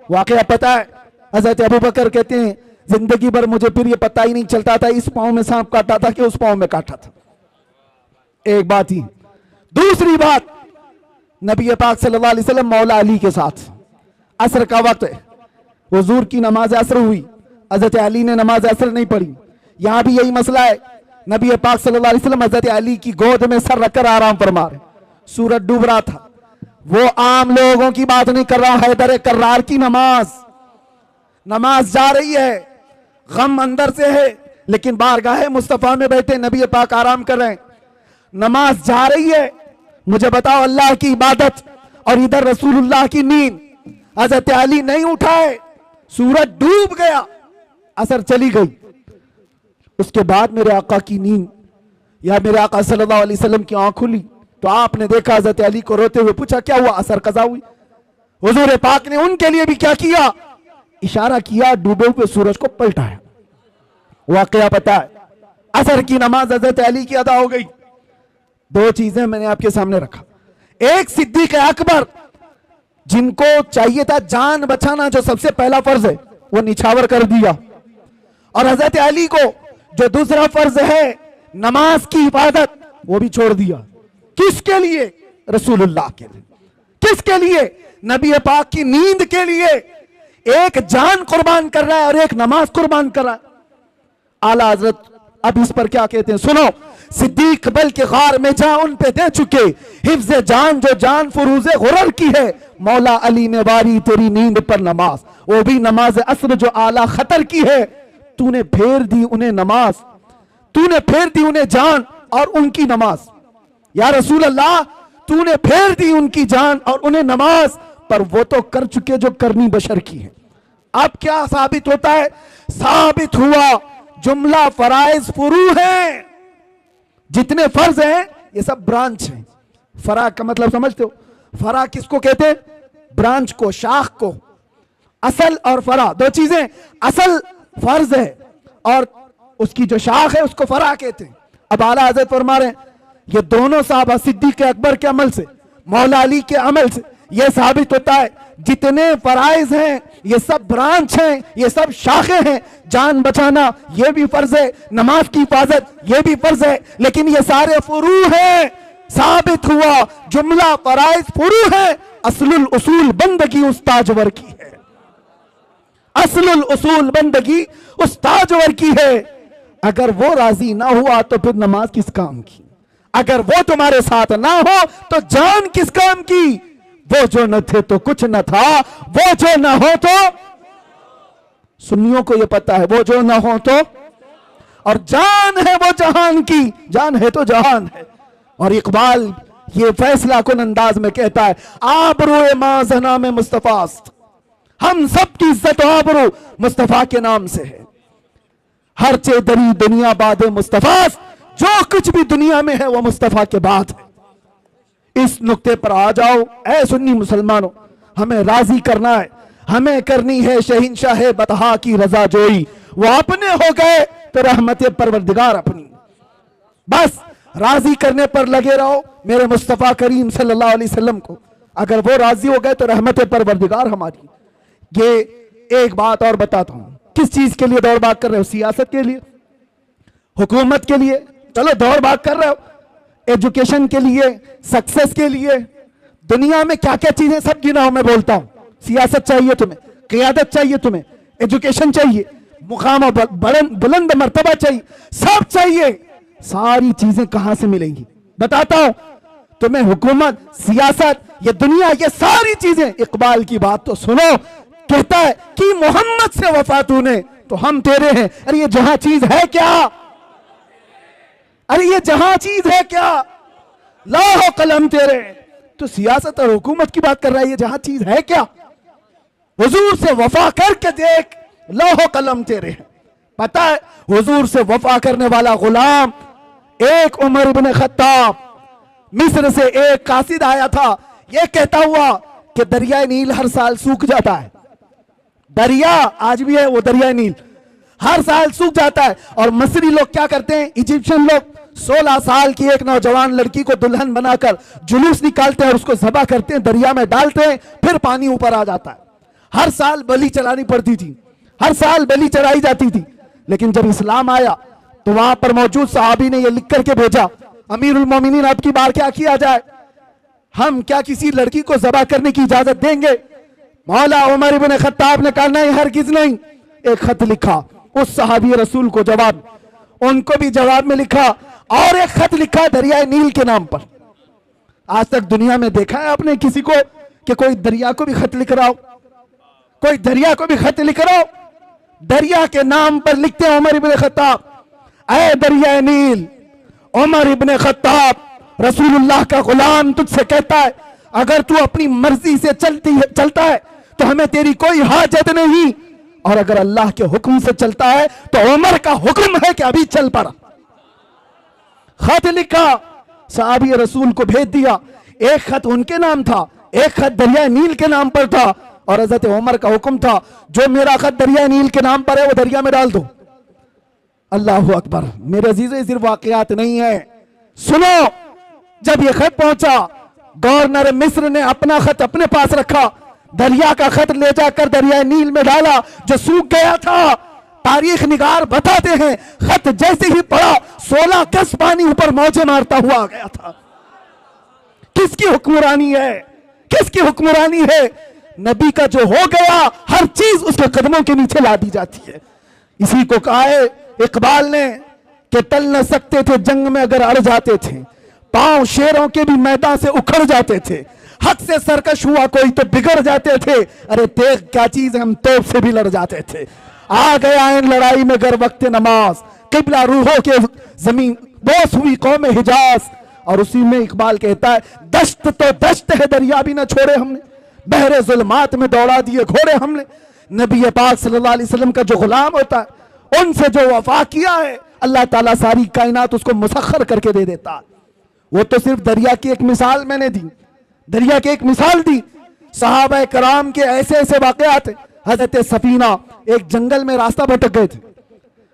वाकया पता है, हजरत अबू बकर कहते हैं जिंदगी भर मुझे फिर ये पता ही नहीं चलता था इस पांव में सांप काटा था कि उस पांव में काटा था। एक बात ही। दूसरी बात, नबी पाक सल्लल्लाहु अलैहि वसल्लम मौला अली के साथ, असर का वक्त है, हुजूर की नमाज असर हुई, हजरत अली ने नमाज असर नहीं पढ़ी। यहां भी यही मसला है, नबी पाक सल्लल्लाहु अलैहि वसल्लम हजरत अली की गोद में सर रखकर आराम फरमा रहे, सूरज डूब रहा था। वो आम लोगों की बात नहीं कर रहा, हैदर कर्रार की नमाज जा रही है, गम अंदर से है, लेकिन बारगाह मुस्तफा में बैठे नबी पाक आराम कर रहे हैं, नमाज जा रही है। मुझे बताओ अल्लाह की इबादत और इधर रसूलुल्लाह की नींद। हजरत अली नहीं उठाए, सूरज डूब गया, असर चली गई। उसके बाद मेरे आका की नींद या मेरे आका सल्लल्लाहु अलैहि वसल्लम की आंख खुली तो आपने देखा हजरत अली को रोते हुए, पूछा क्या हुआ? असर कज़ा हुई। हुजूर पाक ने उनके लिए भी क्या किया? इशारा किया, डूबे हुए सूरज को पलटाया। वाकया पता है, असर की नमाज हजरत अली की अदा हो गई। दो चीजें मैंने आपके सामने रखा, एक सिद्दीक अकबर जिनको चाहिए था जान बचाना जो सबसे पहला फर्ज है वो निछावर कर दिया, और हजरत अली को जो दूसरा फर्ज है नमाज की हिफाजत वो भी छोड़ दिया। किसके लिए? रसूलुल्लाह के लिए। किसके लिए? नबी पाक की नींद के लिए। एक जान कुर्बान कर रहा है और एक नमाज कुर्बान कर रहा है। आला हजरत अब इस पर क्या कहते हैं सुनो। सिद्दीक बल के गार में जा उन पे दे चुके, हिफ्ज़े जान जो जान फुरूज़े गुरर की है, मौला अली ने वारी तेरी नींद पर नमाज, वो भी नमाज असर जो आला खतर की है। तूने फेर दी उन्हें नमाज, तूने फेर दी उन्हें जान और उनकी नमाज। या रसूल अल्लाह, तूने फेर दी उनकी जान और उन्हें नमाज, पर वो तो कर चुके जो करनी बशर की है। अब क्या साबित होता है? साबित हुआ जुमला फराइज फुरू है, जितने फर्ज हैं ये सब ब्रांच हैं। फरा का मतलब समझते हो? फरा किसको कहते हैं? ब्रांच को, शाख को। असल और फरा दो चीजें, असल फर्ज है और उसकी जो शाख है उसको फरा कहते हैं। अब आला हजरत फरमा रहे हैं ये दोनों साहबा सिद्दीक अकबर के अमल से, मौला अली के अमल से यह साबित होता है जितने फराइज हैं ये सब ब्रांच हैं, ये सब शाखें हैं। जान बचाना ये भी फर्ज है, नमाज की हिफाजत ये भी फर्ज है, लेकिन ये सारे फुरू हैं। साबित हुआ जुमला फराइज फुरू है। असलुल उसूल बंदगी उस ताजवर की है, असलुल उसूल बंदगी उस ताजवर की है। अगर वो राजी ना हुआ तो फिर नमाज किस काम की? अगर वो तुम्हारे साथ ना हो तो जान किस काम की। वो जो न थे तो कुछ न था, वो जो न हो तो, सुन्नियों को ये पता है, वो जो न हो तो, और जान है वो जहान की, जान है तो जहान है। और इकबाल ये फैसला कुन अंदाज में कहता है, आबरू माजना में मुस्तफास्त, हम सब की इज्जत आबरू मुस्तफा के नाम से है। हर चेदरी दुनिया बाद मुस्तफास्त, जो कुछ भी दुनिया में है वो मुस्तफा के बाद है। इस नुक्ते पर आ जाओ ऐ सुन्नी मुसलमानों, हमें राजी करना है, हमें करनी है शहंशाह बतहा की रजा जोई। वो अपने हो गए तो रहमत परवरदिगार अपनी। बस राजी करने पर लगे रहो मेरे मुस्तफा करीम सल्लल्लाहु अलैहि वसल्लम को। अगर वो राजी हो गए तो रहमत परवरदिगार हमारी। ये एक बात और बताता हूं, किस चीज के लिए दौड़ भाग कर रहे हो? सियासत के लिए, हुकूमत के लिए, चलो दौड़ भाग कर रहे हो, एजुकेशन के लिए, सक्सेस के लिए, दुनिया में क्या क्या चीजें सब गिनाओ, मैं बोलता हूं। सियासत चाहिए तुम्हें, क़ियादत चाहिए तुम्हें, एजुकेशन चाहिए, मुकाम बुलंद मर्तबा चाहिए, सब चाहिए। सारी चीजें कहां से मिलेंगी? बताता हूं तुम्हें। हुकूमत, सियासत, ये दुनिया, ये सारी चीजें। इकबाल की बात तो सुनो, कहता है कि मोहम्मद से वफा तूने तो हम तेरे हैं। अरे ये जहां चीज है क्या? अरे ये जहां चीज है क्या? लाहो कलम तेरे। तो सियासत और हुकूमत की बात कर रहा है, ये जहां चीज है क्या? हुजूर से वफा करके देख, लाहो कलम तेरे हैं। पता है हुजूर से वफा करने वाला गुलाम एक उमर इब्न खत्ताब, मिस्र से एक कासिद आया था, यह कहता हुआ कि दरिया नील हर साल सूख जाता है। दरिया आज भी है वो दरिया नील, हर साल सूख जाता है। और मिस्री लोग क्या करते हैं, इजिप्शियन लोग 16 साल की एक नौजवान लड़की को दुल्हन बनाकर जुलूस निकालते हैं और उसको ज़बह करते हैं, दरिया में डालते हैं, फिर पानी ऊपर आ जाता है। हर साल बलि चलानी पड़ती थी, हर साल बलि चढ़ाई जाती थी। लेकिन जब इस्लाम आया तो वहां पर मौजूद सहाबी ने यह लिख करके भेजा, अमीरुल मोमिनीन अब की बार क्या किया जाए, हम क्या किसी लड़की को ज़बह करने की इजाजत देंगे? मौला उमर इब्न खत्ताब ने कहा नहीं, हरगिज नहीं। एक खत लिखा उस सहाबी रसूल को जवाब, उनको भी जवाब में लिखा, और एक खत लिखा दरिया नील के नाम पर। आज तक दुनिया में देखा है आपने किसी को कि कोई दरिया को भी खत लिख रहा हो? कोई दरिया को भी खत लिख रहा हो? दरिया के नाम पर लिखते हैं उमर इब्न खत्ताब, ऐ दरिया नील, उमर इब्न खत्ताब रसूलुल्लाह का गुलाम तुझसे कहता है, अगर तू अपनी मर्जी से चलता है तो हमें तेरी कोई हाजत नहीं, और अगर अल्लाह के हुक्म से चलता है तो उमर का हुक्म है कि अभी चल पड़ा। खत लिखा, सहाबी रसूल को भेज दिया। एक खत उनके नाम था, एक खत दरिया नील के नाम पर था, और हजरत उमर का हुक्म था जो मेरा खत दरिया नील के नाम पर है वो दरिया में डाल दो। अल्लाह अकबर। मेरे अजीज़ों, सिर्फ वाकयात नहीं है, सुनो। जब ये खत पहुंचा, गवर्नर मिस्र ने अपना खत अपने पास रखा, दरिया का खत ले जाकर दरिया नील में डाला जो सूख गया था। तारीख निगार बताते हैं खत जैसे ही पड़ा 16 गज पानी ऊपर मौजे मारता हुआ आ गया था। किसकी हुक्मरानी है? किसकी हुक्मरानी है? नबी का जो हो गया हर चीज उसके कदमों के नीचे ला दी जाती है। इसी को कहा है इकबाल ने कि टल न सकते थे जंग में अगर अड़ जाते थे, पांव शेरों के भी मैदान से उखड़ जाते थे, हक से सरकश हुआ कोई तो बिगड़ जाते थे, अरे तेग क्या चीज हम तोप से भी लड़ जाते थे। आ गया इन लड़ाई में गर वक्त नमाज, किबला रूहों के जमीन बोस हुई कौम हिजाज। और उसी में इकबाल कहता है, दश्त तो दश्त है दरिया भी न छोड़े हमने, बहरे जुल्मात में दौड़ा दिए घोड़े हमने। नबी पाक सल्लल्लाहु अलैहि वसल्लम का जो गुलाम होता है, उनसे जो वफा किया है, अल्लाह ताला सारी कायनात उसको मुसख्खर करके दे देता है। वो तो सिर्फ दरिया की एक मिसाल मैंने दी, दरिया की एक मिसाल दी। सहाबा कराम के ऐसे ऐसे वाकयात। हजरत सफीना एक जंगल में रास्ता भटक गए थे,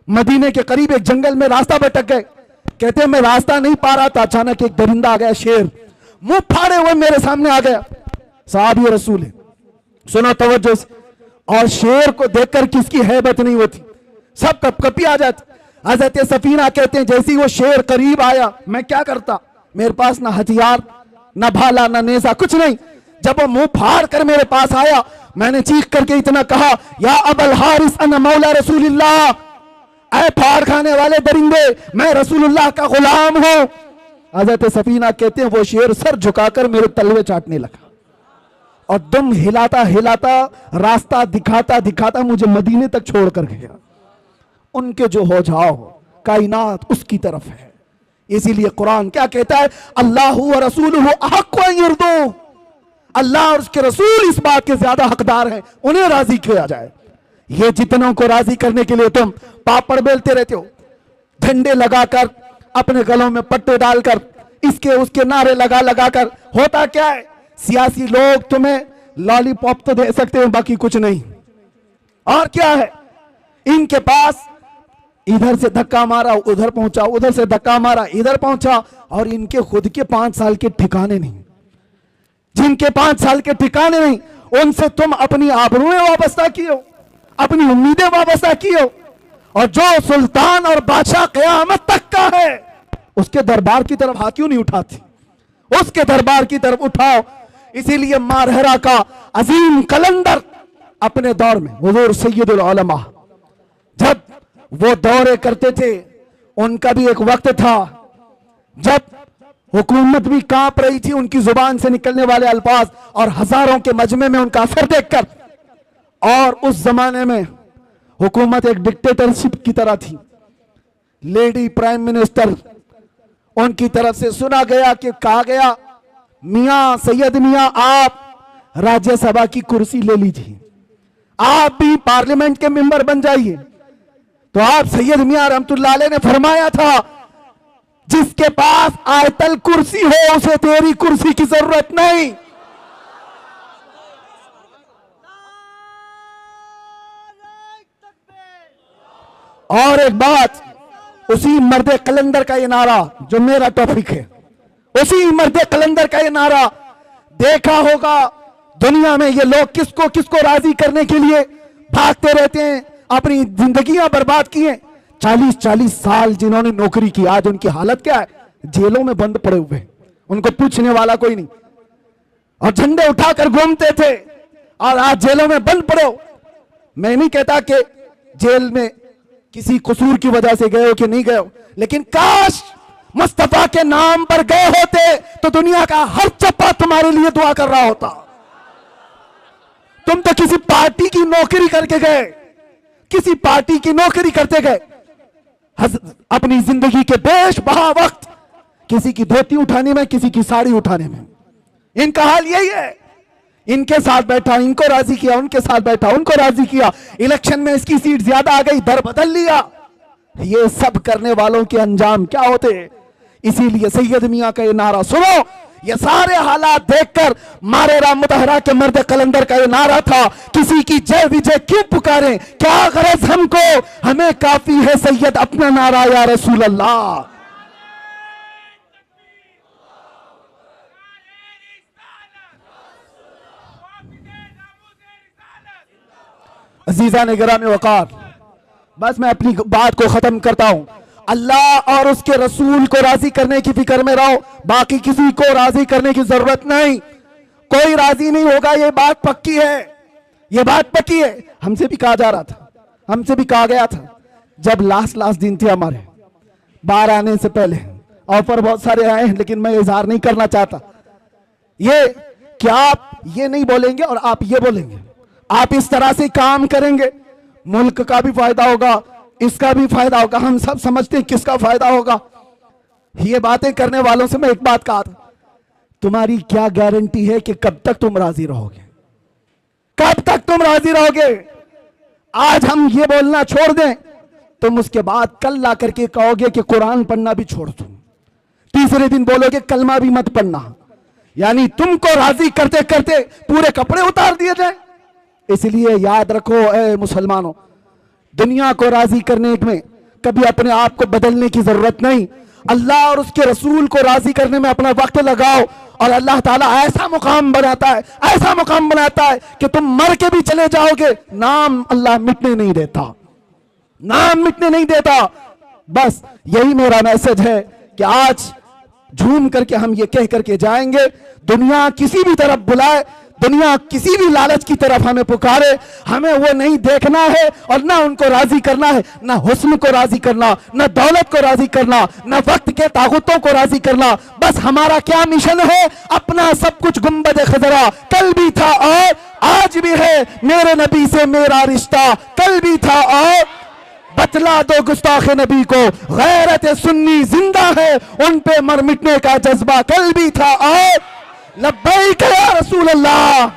मदीने के करीब एक जंगल में रास्ता भटक गए। कहते हैं मैं रास्ता नहीं पा रहा था, अचानक एक दरिंदा आ गया, शेर, मुंह फाड़े हुए मेरे सामने आ गया। साहब ये रसूल है, सुनो तवज्जो से। और शेर को देखकर किसकी हैबत नहीं होती, सब कपकपी आ जाती। हजरत सफीना कहते हैं जैसे ही वो शेर करीब आया, मैं क्या करता, मेरे पास ना हथियार, ना भाला, ना नेजा, कुछ नहीं। जब वो मुंह फाड़ कर मेरे पास आया, मैंने चीख करके इतना कहा, या अबल हारिस अना मौला रसूलुल्लाह, ऐ फाड़ खाने वाले दरिंदे, मैं रसूलुल्लाह का गुलाम हूं। हजरत सफीना कहते हैं वो शेर सर झुकाकर मेरे तलवे चाटने लगा और दम हिलाता हिलाता रास्ता दिखाता दिखाता मुझे मदीने तक छोड़ कर गया। उनके जो हो जाओ कायनात उसकी तरफ है। इसीलिए कुरान क्या कहता है, अल्लाह व रसूलुहु अहक्कु अन युर्दू, अल्लाह और उसके रसूल इस बात के ज्यादा हकदार हैं उन्हें राजी किया जाए। ये जितनों को राजी करने के लिए तुम पापड़ बेलते रहते हो, झंडे लगाकर, अपने गलों में पट्टे डालकर, इसके उसके नारे लगा लगा कर, होता क्या है, सियासी लोग तुम्हें लॉलीपॉप तो दे सकते हैं बाकी कुछ नहीं। और क्या है, इनके पास इधर से धक्का मारा उधर पहुंचा, उधर से धक्का मारा इधर पहुंचा, और इनके खुद के 5 साल के ठिकाने नहीं। जिनके 5 साल के ठिकाने नहीं, उनसे तुम अपनी आबरूएं वाबस्ता की हो, अपनी उम्मीदें वाबस्ता की हो, और जो सुल्तान और बादशाह क़यामत तक का है उसके दरबार की तरफ हाथ क्यों नहीं उठाती? उसके दरबार की तरफ उठाओ। इसीलिए मारहरा का अजीम कलंदर अपने दौर में हुजूर सैयदुल उलमा जब वो दौरे करते थे, उनका भी एक वक्त था जब हुकूमत भी कांप रही थी उनकी जुबान से निकलने वाले अल्फाज और हजारों के मजमे में उनका असर देखकर। और उस जमाने में हुकूमत एक डिक्टेटरशिप की तरह थी। लेडी प्राइम मिनिस्टर, उनकी तरफ से सुना गया कि कहा गया, मियां सैयद मियां आप राज्यसभा की कुर्सी ले लीजिए, आप भी पार्लियामेंट के मेंबर बन जाइए। तो आप सैयद मियां रहमतुल्लाह अलैह ने फरमाया था, जिसके पास आयतल कुर्सी हो उसे तेरी कुर्सी की जरूरत नहीं। और एक बात, उसी मर्द कलंदर का ये नारा जो मेरा टॉपिक है, उसी मर्द कलंदर का ये नारा देखा होगा दुनिया में ये लोग किसको किसको राजी करने के लिए भागते रहते हैं, अपनी जिंदगियां बर्बाद की हैं। 40-40 साल जिन्होंने नौकरी की, आज उनकी हालत क्या है, जेलों में बंद पड़े हुए, उनको पूछने वाला कोई नहीं, और झंडे उठाकर घूमते थे और आज जेलों में बंद पड़े हो। मैं नहीं कहता कि जेल में किसी कसूर की वजह से गए हो कि नहीं गए हो, लेकिन काश मुस्तफा के नाम पर गए होते तो दुनिया का हर चप्पा तुम्हारे लिए दुआ कर रहा होता। तुम तो किसी पार्टी की नौकरी करके गए, किसी पार्टी की नौकरी करते गए, अपनी जिंदगी के बेश बहा वक्त किसी की धोती उठाने में, किसी की साड़ी उठाने में। इनका हाल यही है, इनके साथ बैठा इनको राजी किया, उनके साथ बैठा उनको राजी किया, इलेक्शन में इसकी सीट ज्यादा आ गई, दर बदल लिया। ये सब करने वालों के अंजाम क्या होते हैं। इसीलिए सैयद मियां का ये नारा सुनो, ये सारे हालात देखकर मारेरा मुतहरा के मर्द कलंदर का ये नारा था, किसी की जय विजय क्यों पुकारें, क्या गरज हमको, हमें काफी है सैयद अपना नारा या रसूल अल्लाह। अजीजा ने गिरामी वकार, बस मैं अपनी बात को खत्म करता हूं। अल्लाह और उसके रसूल को राजी करने की फिक्र में रहो, बाकी किसी को राजी करने की जरूरत नहीं। कोई राजी नहीं होगा, ये बात पक्की है, ये बात पक्की है। हमसे भी कहा जा रहा था, हमसे भी कहा गया था, जब लास्ट दिन थे हमारे बाहर आने से पहले, ऑफर बहुत सारे आए हैं लेकिन मैं इजहार नहीं करना चाहता। ये क्या आप ये नहीं बोलेंगे और आप ये बोलेंगे, आप इस तरह से काम करेंगे, मुल्क का भी फायदा होगा, इसका भी फायदा होगा। हम सब समझते हैं किसका फायदा होगा। ये बातें करने वालों से मैं एक बात कहा था, तुम्हारी क्या गारंटी है कि कब तक तुम राजी रहोगे, कब तक तुम राजी रहोगे। आज हम ये बोलना छोड़ दें, तुम उसके बाद कल ला करके कहोगे कि कुरान पढ़ना भी छोड़ दो, तीसरे दिन बोलोगे कलमा भी मत पढ़ना। यानी तुमको राजी करते करते पूरे कपड़े उतार दिए जाए। इसलिए याद रखो ए मुसलमानों, दुनिया को राजी करने में कभी अपने आप को बदलने की जरूरत नहीं। अल्लाह और उसके रसूल को राजी करने में अपना वक्त लगाओ, और अल्लाह ताला ऐसा मुकाम बनाता है, ऐसा मुकाम बनाता है कि तुम मर के भी चले जाओगे, नाम अल्लाह मिटने नहीं देता, नाम मिटने नहीं देता। बस यही मेरा मैसेज है कि आज झूम करके हम ये कह करके जाएंगे, दुनिया किसी भी तरफ बुलाए, दुनिया किसी भी लालच की तरफ हमें पुकारे, हमें वो नहीं देखना है और ना उनको राजी करना है, ना हुस्न को राजी करना, ना दौलत को राजी करना, ना वक्त के ताकतों को राजी करना। बस हमारा क्या मिशन है? अपना सब कुछ गुंबद खजरा, कल भी था और आज भी है, मेरे नबी से मेरा रिश्ता कल भी था और बतला दो गुस्ताखे नबी को, गैरत सुन्नी जिंदा है, उन पे मर मिटने का जज्बा कल भी था और लब्बैक या रसूल अल्लाह।